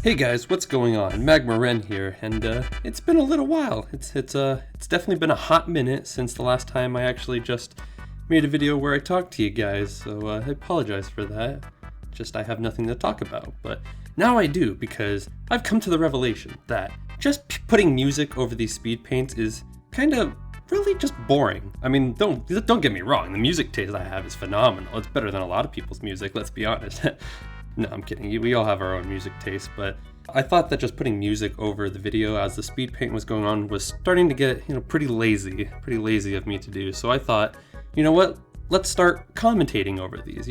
Hey guys, what's going on? Magma Ren here, and it's been a little while. It's definitely been a hot minute since the last time I actually just made a video where I talked to you guys, so I apologize for that. Just I have nothing to talk about, but now I do, because I've come to the revelation that just putting music over these speed paints is kind of really just boring. I mean, don't get me wrong, the music taste I have is phenomenal. It's better than a lot of people's music, let's be honest. No, I'm kidding. We all have our own music taste, but I thought that just putting music over the video as the speed paint was going on was starting to get, pretty lazy of me to do. So I thought, you know what? Let's start commentating over these,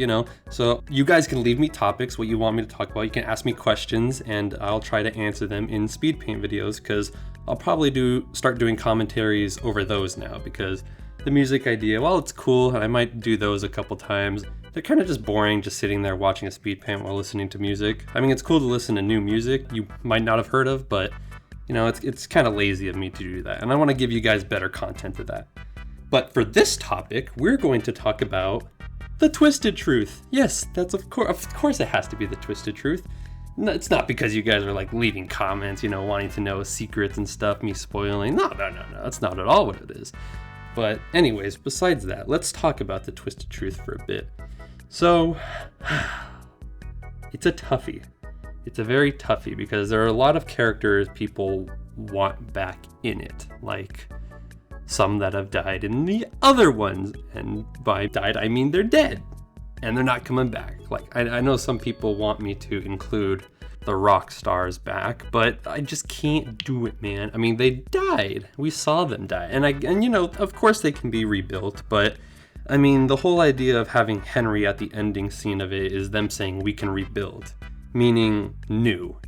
So you guys can leave me topics, what you want me to talk about. You can ask me questions, and I'll try to answer them in speed paint videos, because I'll probably start doing commentaries over those now, because the music idea, while it's cool, and I might do those a couple times, they're kind of just boring, just sitting there watching a speed paint while listening to music. I mean, it's cool to listen to new music you might not have heard of, but it's kind of lazy of me to do that, and I want to give you guys better content for that. But for this topic, we're going to talk about the twisted truth. Yes, that's of course it has to be the twisted truth. No, it's not because you guys are like leaving comments, wanting to know secrets and stuff, me spoiling. No, that's not at all what it is. But anyways, besides that, let's talk about the twisted truth for a bit. So, it's a toughie. It's a very toughie, because there are a lot of characters people want back in it, like some that have died in the other ones, and by died I mean they're dead, and they're not coming back. Like, I know some people want me to include the rock stars back, but I just can't do it, man. I mean, they died. We saw them die, and of course they can be rebuilt, but I mean, the whole idea of having Henry at the ending scene of it is them saying we can rebuild, meaning new,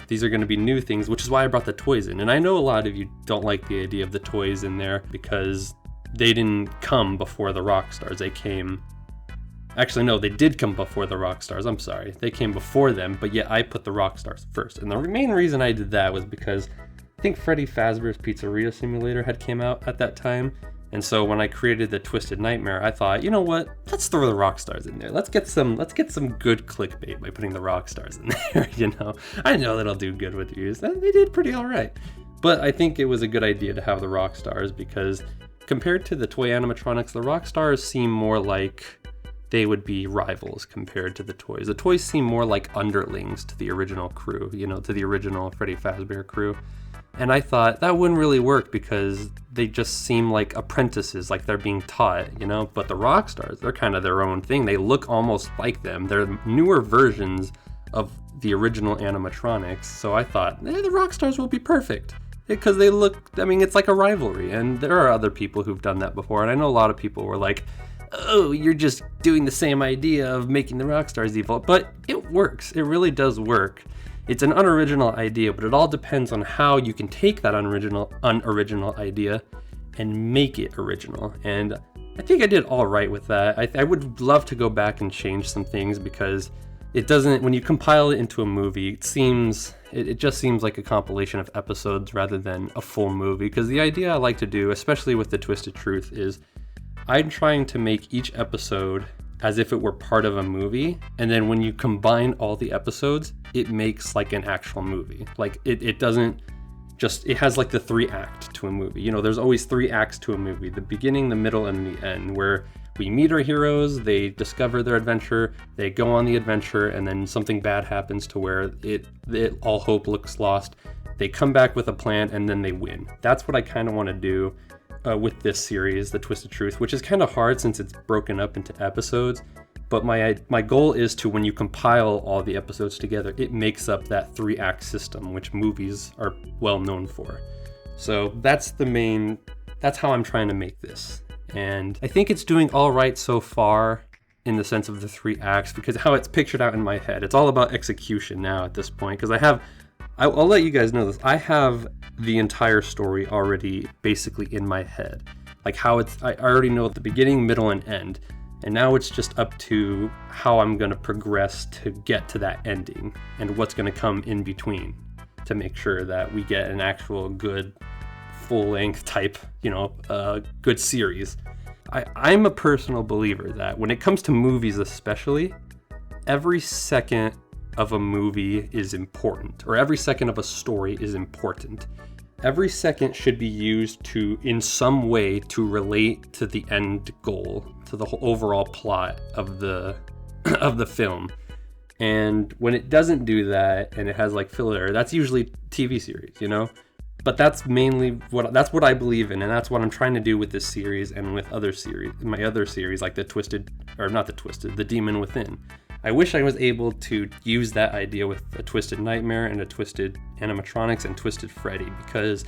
These are going to be new things, which is why I brought the toys in. And I know a lot of you don't like the idea of the toys in there because they didn't come before the rock stars. They came... Actually, no, they did come before the rock stars. I'm sorry. They came before them, but yet I put the rock stars first. And the main reason I did that was because I think Freddy Fazbears Pizzeria Simulator had came out at that time. And so when I created the Twisted Nightmare, I thought, you know what? Let's throw the rock stars in there. Let's get some good clickbait by putting the rock stars in there, I know that'll do good with views. And they did pretty all right. But I think it was a good idea to have the rock stars, because compared to the toy animatronics, the rock stars seem more like they would be rivals compared to the toys. The toys seem more like underlings to the original crew, to the original Freddy Fazbear crew. And I thought that wouldn't really work because they just seem like apprentices, like they're being taught, But the rock stars, they're kind of their own thing. They look almost like them. They're newer versions of the original animatronics. So I thought, the rock stars will be perfect because they look, it's like a rivalry. And there are other people who've done that before. And I know a lot of people were like, oh, you're just doing the same idea of making the rock stars evil. But it works. It really does work. It's an unoriginal idea, but it all depends on how you can take that unoriginal idea and make it original. And I think I did all right with that. I would love to go back and change some things, because it doesn't, when you compile it into a movie, it just seems like a compilation of episodes rather than a full movie. Because the idea I like to do, especially with the Twisted Truth, is I'm trying to make each episode as if it were part of a movie, and then when you combine all the episodes, it makes like an actual movie. Like it doesn't just, it has like the 3-act to a movie. There's always 3 acts to a movie: the beginning, the middle, and the end, where we meet our heroes, they discover their adventure, they go on the adventure, and then something bad happens to where it all hope looks lost. They come back with a plan, and then they win. That's what I kind of want to do with this series, The Twisted Truth, which is kind of hard since it's broken up into episodes. But my goal is to, when you compile all the episodes together, it makes up that 3-act system, which movies are well known for. So that's how I'm trying to make this. And I think it's doing all right so far in the sense of the 3 acts, because how it's pictured out in my head. It's all about execution now at this point, because I'll let you guys know this. I have the entire story already basically in my head. Like I already know the beginning, middle, and end. And now it's just up to how I'm going to progress to get to that ending and what's going to come in between to make sure that we get an actual good full-length type, good series. I'm a personal believer that when it comes to movies especially, every second of a movie is important, or every second of a story is important. Every second should be used to, in some way, to relate to the end goal, to the whole overall plot of the film. And when it doesn't do that, and it has like filler, that's usually TV series, you know? But that's mainly what I believe in, and that's what I'm trying to do with this series and with my other series, like the Demon Within. I wish I was able to use that idea with a Twisted Nightmare and a Twisted Animatronics and Twisted Freddy, because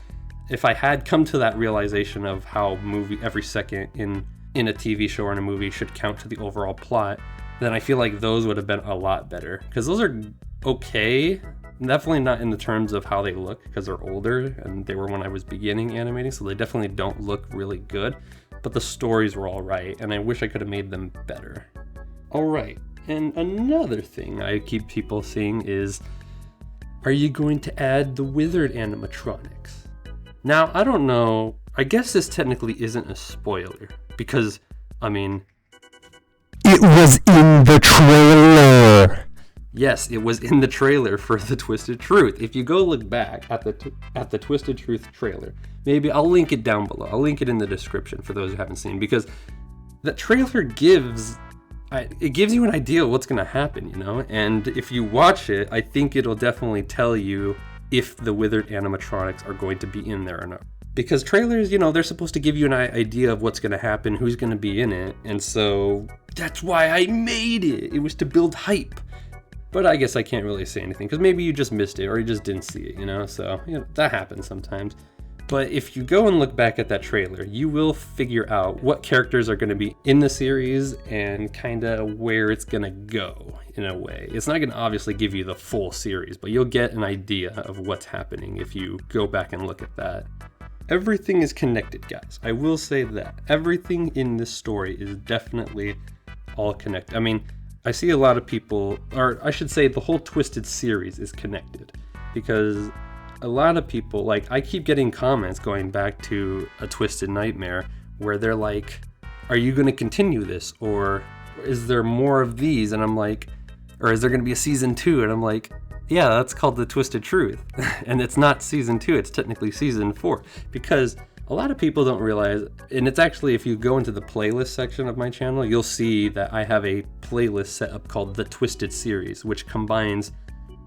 if I had come to that realization of how every second in a TV show or in a movie should count to the overall plot, then I feel like those would have been a lot better. Because those are okay, definitely not in the terms of how they look, because they're older and they were when I was beginning animating, so they definitely don't look really good, but the stories were all right, and I wish I could have made them better. All right, and another thing I keep people seeing is, are you going to add the withered animatronics? Now, I don't know, I guess this technically isn't a spoiler, because, I mean, it was in the trailer! Yes, it was in the trailer for The Twisted Truth. If you go look back at the Twisted Truth trailer, maybe I'll link it down below. I'll link it in the description for those who haven't seen, because the trailer gives you an idea of what's going to happen, you know? And if you watch it, I think it'll definitely tell you if the withered animatronics are going to be in there or not. Because trailers, you know, they're supposed to give you an idea of what's going to happen, who's going to be in it, and so that's why I made it. It was to build hype. But I guess I can't really say anything, because maybe you just missed it, or you just didn't see it, you know? So, you know, that happens sometimes. But if you go and look back at that trailer, you will figure out what characters are going to be in the series and kind of where it's going to go, in a way. It's not going to obviously give you the full series, but you'll get an idea of what's happening if you go back and look at that. Everything is connected, guys. I will say that. Everything in this story is definitely all connected. I mean, I see a lot of people, or I should say the whole Twisted series is connected, because a lot of people, like, I keep getting comments going back to A Twisted Nightmare where they're like, are you going to continue this, or is there more of these? And I'm like, or is there going to be a season 2? And I'm like, yeah, that's called The Twisted Truth. And it's not season 2, it's technically season 4, because a lot of people don't realize, and it's actually, if you go into the playlist section of my channel, you'll see that I have a playlist set up called The Twisted Series, which combines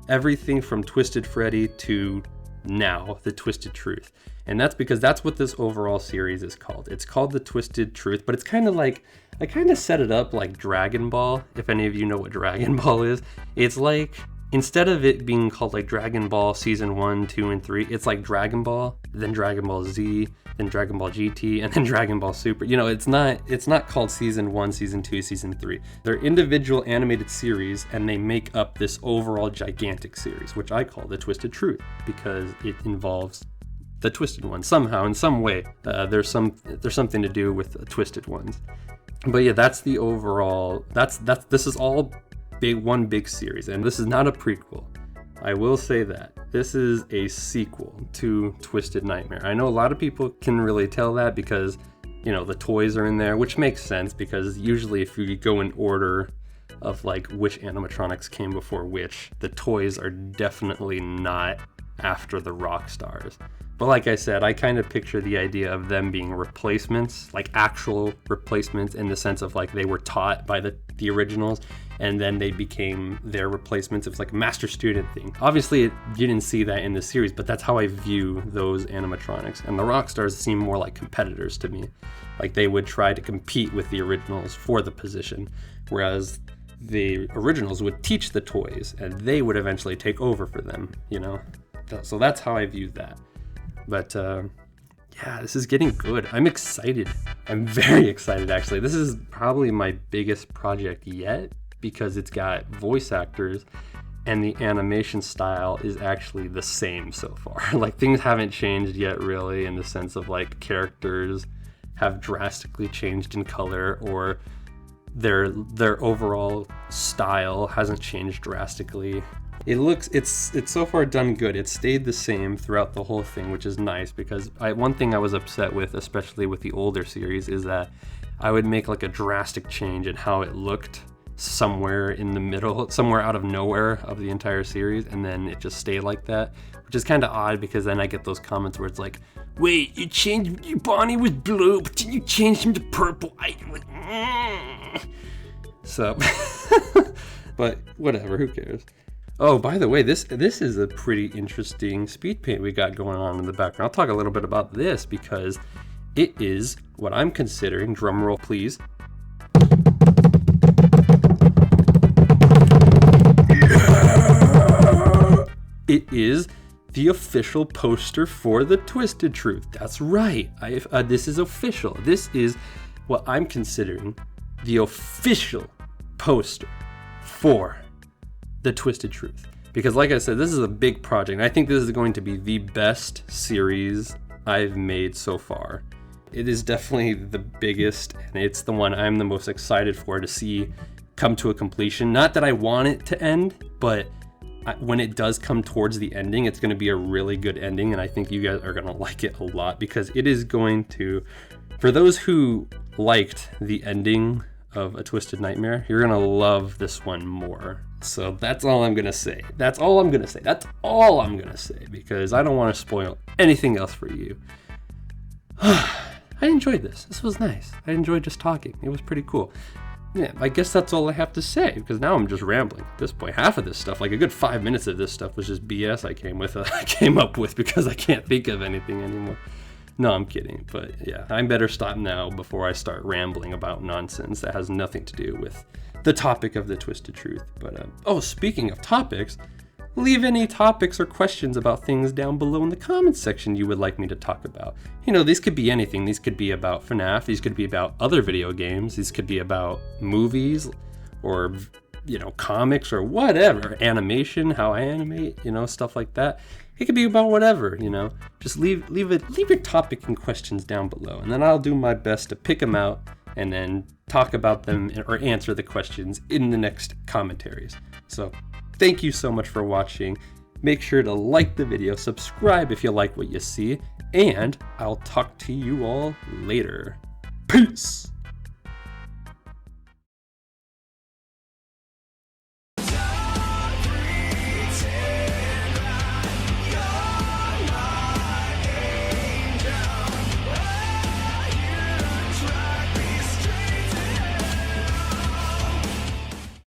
everything from Twisted Freddy to now, The Twisted Truth. And that's because that's what this overall series is called. It's called The Twisted Truth, but it's kind of like, I kind of set it up like Dragon Ball, if any of you know what Dragon Ball is. It's like, instead of it being called like Dragon Ball Season 1, 2, and 3, it's like Dragon Ball, then Dragon Ball Z, then Dragon Ball GT, and then Dragon Ball Super. You know, it's not called Season 1, Season 2, Season 3. They're individual animated series, and they make up this overall gigantic series, which I call The Twisted Truth, because it involves the Twisted Ones somehow, in some way. There's something to do with the Twisted Ones. But yeah, that's the overall, this is all one big series, and this is not a prequel. I will say that. This is a sequel to Twisted Nightmare. I know a lot of people can really tell that because, you know, the toys are in there, which makes sense because usually if you go in order of like which animatronics came before which, the toys are definitely not after the rock stars. But like I said, I kind of picture the idea of them being replacements, like actual replacements in the sense of like they were taught by the originals and then they became their replacements. It was like a master-student thing. Obviously, you didn't see that in the series, but that's how I view those animatronics. And the rock stars seem more like competitors to me. Like they would try to compete with the originals for the position, whereas the originals would teach the toys and they would eventually take over for them, you know? So that's how I view that. But yeah, this is getting good. I'm excited. I'm very excited, actually. This is probably my biggest project yet because it's got voice actors and the animation style is actually the same so far. Like things haven't changed yet really in the sense of like characters have drastically changed in color or their overall style hasn't changed drastically. It's so far done good. It stayed the same throughout the whole thing, which is nice because one thing I was upset with, especially with the older series, is that I would make like a drastic change in how it looked somewhere in the middle, somewhere out of nowhere of the entire series, and then it just stayed like that, which is kind of odd because then I get those comments where it's like, wait, you changed, Bonnie was blue, but then you changed him to purple. So, but whatever, who cares? Oh, by the way, this is a pretty interesting speed paint we got going on in the background. I'll talk a little bit about this because it is what I'm considering, drum roll please, it is the official poster for the Twisted Truth. That's right. This is official. This is what I'm considering the official poster for the Twisted Truth. Because like I said, this is a big project. I think this is going to be the best series I've made so far. It is definitely the biggest, and it's the one I'm the most excited for to see come to a completion. Not that I want it to end, but when it does come towards the ending, it's going to be a really good ending, and I think you guys are going to like it a lot because it is going to, for those who liked the ending of A Twisted Nightmare, you're going to love this one more. So that's all I'm going to say. That's all I'm going to say. That's all I'm going to say because I don't want to spoil anything else for you. I enjoyed this. This was nice. I enjoyed just talking. It was pretty cool. Yeah, I guess that's all I have to say because now I'm just rambling at this point. Half of this stuff, like a good 5 minutes of this stuff, was just BS I came up with because I can't think of anything anymore. No, I'm kidding. But yeah, I better stop now before I start rambling about nonsense that has nothing to do with the topic of the Twisted Truth. But oh, speaking of topics, leave any topics or questions about things down below in the comments section you would like me to talk about. You know, these could be anything. These could be about FNAF. These could be about other video games. These could be about movies or, you know, comics or whatever. Animation, how I animate, you know, stuff like that. It could be about whatever, you know. Just leave your topic and questions down below, and then I'll do my best to pick them out and then talk about them or answer the questions in the next commentaries. So thank you so much for watching. Make sure to like the video, subscribe if you like what you see, and I'll talk to you all later. Peace!